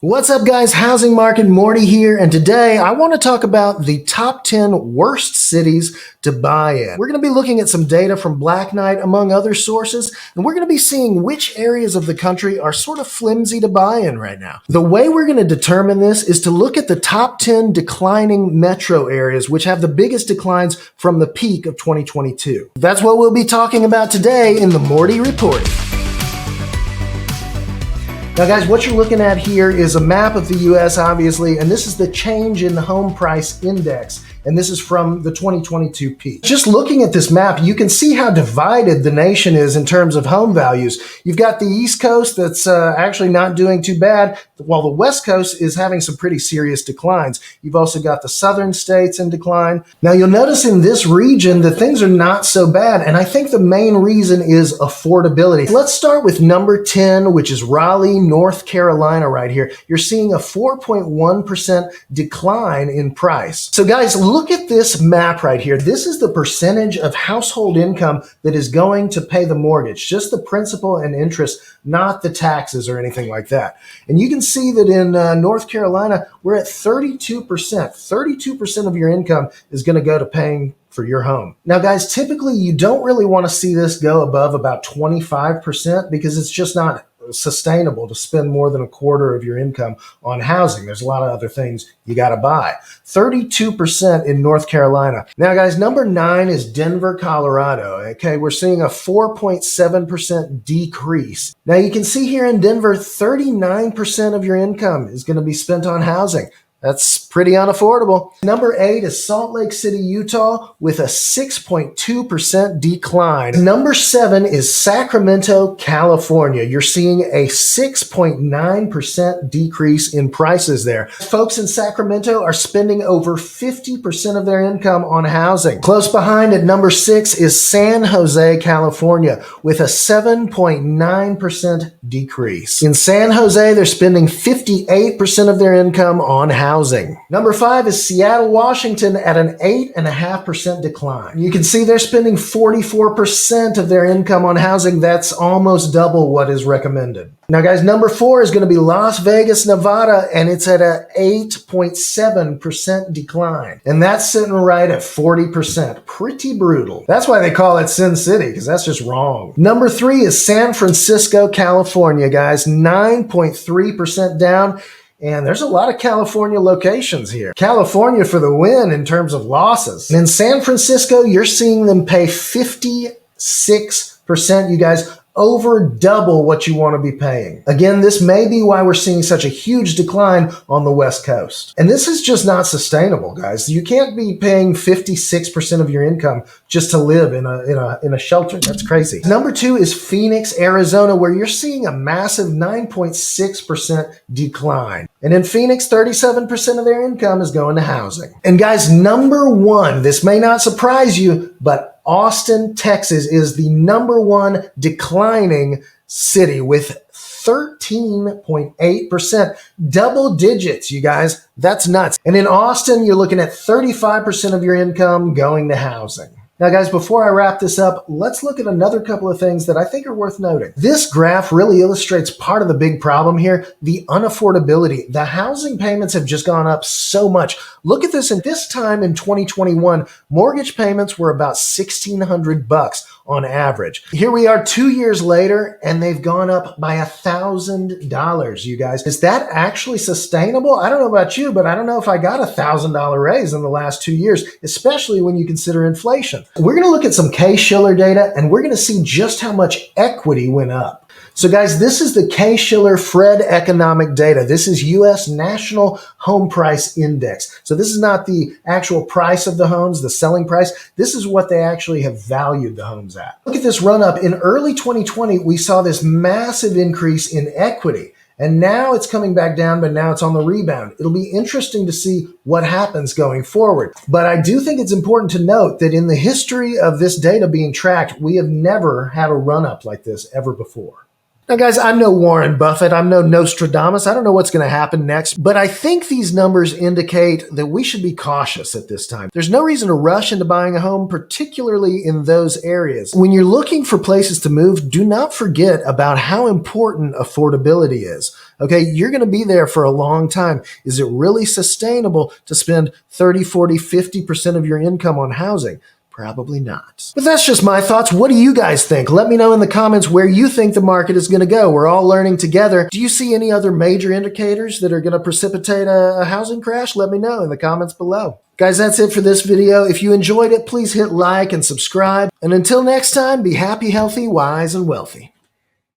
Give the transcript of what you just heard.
What's up, guys? Housing Market Morty here, and today I want to talk about the top 10 worst cities to buy in. We're going to be looking at some data from Black Knight, among other sources, and we're going to be seeing which areas of the country are sort of flimsy to buy in right now. The way we're going to determine this is to look at the top 10 declining metro areas, which have the biggest declines from the peak of 2022. That's what we'll be talking about today in the Morty Report. Now, guys, what you're looking at here is a map of the U.S., obviously, and this is the change in the home price index, and this is from the 2022 peak. Just looking at this map, you can see how divided the nation is in terms of home values. You've got the East Coast that's actually not doing too bad, while the West Coast is having some pretty serious declines. You've also got the southern states in decline. Now, you'll notice in this region that things are not so bad, and I think the main reason is affordability. Let's start with number 10, which is Raleigh, North Carolina right here. You're seeing a 4.1% decline in price. So guys, look at this map right here. This is the percentage of household income that is going to pay the mortgage, just the principal and interest, not the taxes or anything like that. And you can see that in North Carolina, we're at 32%. 32% of your income is going to go to paying for your home. Now, guys, typically you don't really want to see this go above about 25% because it's just not sustainable to spend more than a quarter of your income on housing. There's a lot of other things you got to buy. 32% in North Carolina. Now, guys, number 9 is Denver, Colorado. Okay, we're seeing a 4.7% decrease. Now, you can see here in Denver, 39% of your income is going to be spent on housing. That's pretty unaffordable. Number 8 is Salt Lake City, Utah, with a 6.2% decline. Number 7 is Sacramento, California. You're seeing a 6.9% decrease in prices there. Folks in Sacramento are spending over 50% of their income on housing. Close behind at number 6 is San Jose, California, with a 7.9% decrease. In San Jose, they're spending 58% of their income on housing. Number 5 is Seattle, Washington at an 8.5% decline. You can see they're spending 44% of their income on housing. That's almost double what is recommended. Now, guys, number 4 is going to be Las Vegas, Nevada, and it's at an 8.7% decline. And that's sitting right at 40%. Pretty brutal. That's why they call it Sin City, because that's just wrong. Number 3 is San Francisco, California, guys, 9.3% down. And there's a lot of California locations here. California for the win in terms of losses. And in San Francisco, you're seeing them pay 56%, you guys, over double what you want to be paying. Again, this may be why we're seeing such a huge decline on the West Coast. And this is just not sustainable, guys. You can't be paying 56% of your income just to live in a shelter. That's crazy. Number 2 is Phoenix, Arizona, where you're seeing a massive 9.6% decline. And in Phoenix, 37% of their income is going to housing. And guys, number 1, this may not surprise you, but Austin, Texas is the number 1 declining city with 13.8%. Double digits, you guys. That's nuts. And in Austin, you're looking at 35% of your income going to housing. Now, guys, before I wrap this up, let's look at another couple of things that I think are worth noting. This graph really illustrates part of the big problem here, the unaffordability. The housing payments have just gone up so much. Look at this. And this time in 2021, mortgage payments were about $1,600 on average. Here we are 2 years later, and they've gone up by $1,000, you guys. Is that actually sustainable? I don't know about you, but I don't know if I got a $1,000 raise in the last 2 years, especially when you consider inflation. We're going to look at some Case-Shiller data, and we're going to see just how much equity went up. So guys, this is the Case-Shiller Fred economic data. This is U.S. National Home Price Index. So this is not the actual price of the homes, the selling price. This is what they actually have valued the homes at. Look at this run up. In early 2020, we saw this massive increase in equity. And now it's coming back down, but now it's on the rebound. It'll be interesting to see what happens going forward. But I do think it's important to note that in the history of this data being tracked, we have never had a run up like this ever before. Now, guys, I'm no Warren Buffett. I'm no Nostradamus. I don't know what's going to happen next, but I think these numbers indicate that we should be cautious at this time. There's no reason to rush into buying a home, particularly in those areas. When you're looking for places to move, do not forget about how important affordability is. Okay, you're going to be there for a long time. Is it really sustainable to spend 30, 40, 50% of your income on housing? Probably not. But that's just my thoughts. What do you guys think? Let me know in the comments where you think the market is going to go. We're all learning together. Do you see any other major indicators that are going to precipitate a housing crash? Let me know in the comments below. Guys, that's it for this video. If you enjoyed it, please hit like and subscribe. And until next time, be happy, healthy, wise, and wealthy.